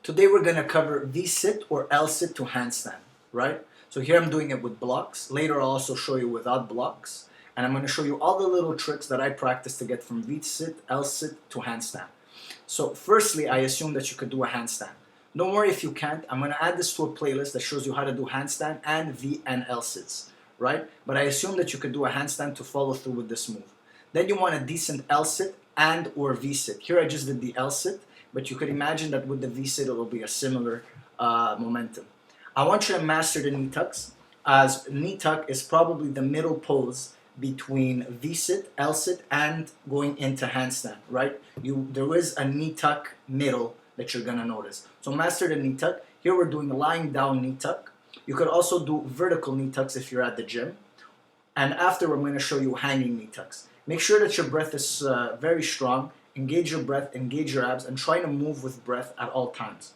Today we're going to cover V-sit or L-sit to handstand, right? So here I'm doing it with blocks. Later I'll also show you without blocks. And I'm going to show you all the little tricks that I practice to get from V-sit, L-sit to handstand. So firstly, I assume that you could do a handstand. Don't worry if you can't. I'm going to add this to a playlist that shows you how to do handstand and V and L-sits, right? But I assume that you could do a handstand to follow through with this move. Then you want a decent L-sit and or V-sit. Here I just did the L-sit, but you could imagine that with the V-sit it will be a similar momentum. I want you to master the knee tucks, as knee tuck is probably the middle pose between V-sit, L-sit, and going into handstand, right? There is a knee tuck middle that you're gonna notice. So master the knee tuck. Here we're doing a lying down knee tuck. You could also do vertical knee tucks if you're at the gym. And after I'm gonna show you hanging knee tucks. Make sure that your breath is very strong. Engage your breath, engage your abs, and try to move with breath at all times.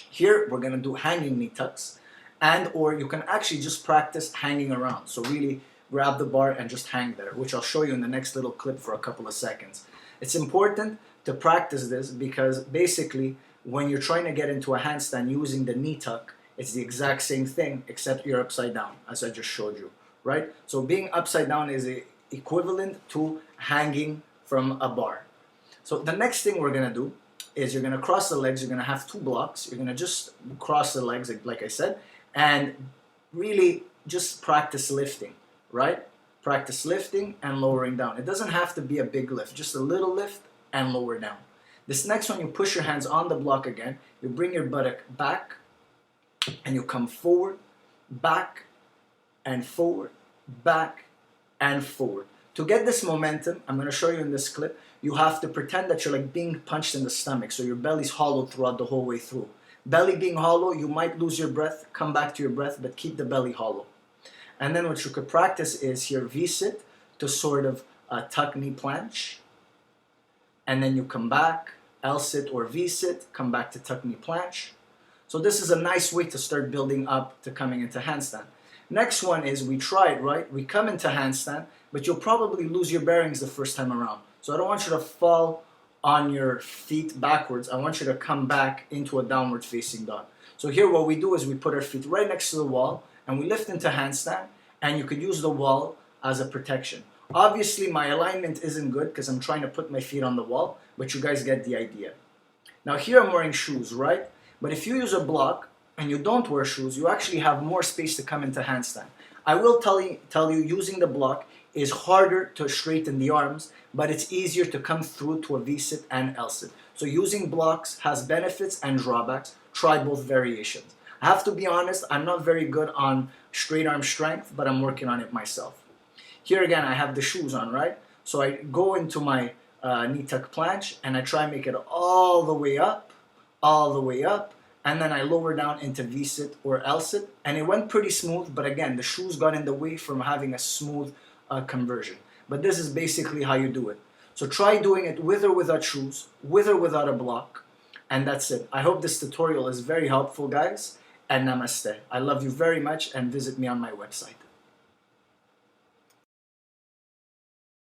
Here we're gonna do hanging knee tucks, and or you can actually just practice hanging around. So really grab the bar and just hang there, which I'll show you in the next little clip for a couple of seconds. It's important to practice this because basically when you're trying to get into a handstand using the knee tuck, it's the exact same thing except you're upside down, as I just showed you, right? So being upside down is equivalent to hanging from a bar. So the next thing we're gonna do is you're gonna cross the legs. You're gonna have two blocks. You're gonna just cross the legs, like I said, and really just practice lifting, right? Practice lifting and lowering down. It doesn't have to be a big lift, just a little lift and lower down. This next one, you push your hands on the block again. You bring your buttock back and you come forward, back and forward, back and forward. To get this momentum, I'm going to show you in this clip, you have to pretend that you're like being punched in the stomach, so your belly's hollow throughout the whole way through. Belly being hollow, you might lose your breath, come back to your breath, but keep the belly hollow. And then what you could practice is here V-sit to sort of tuck knee planche. And then you come back, L-sit or V-sit, come back to tuck knee planche. So this is a nice way to start building up to coming into handstand. Next one is we try it, right? We come into handstand, but you'll probably lose your bearings the first time around. So I don't want you to fall on your feet backwards. I want you to come back into a downward facing dog. So here what we do is we put our feet right next to the wall and we lift into handstand, and you could use the wall as a protection. Obviously my alignment isn't good because I'm trying to put my feet on the wall, but you guys get the idea. Now here I'm wearing shoes, right? But if you use a block and you don't wear shoes, you actually have more space to come into handstand. I will tell you using the block is harder to straighten the arms, but it's easier to come through to a V-sit and L-sit. So using blocks has benefits and drawbacks. Try both variations. I have to be honest, I'm not very good on straight arm strength, but I'm working on it myself. Here again, I have the shoes on, right? So I go into my knee tuck planche and I try and make it all the way up, and then I lower down into V-sit or L-sit, and it went pretty smooth, but again, the shoes got in the way from having a smooth conversion. But this is basically how you do it. So try doing it with or without shoes, with or without a block, and that's it. I hope this tutorial is very helpful, guys, and namaste. I love you very much, and visit me on my website.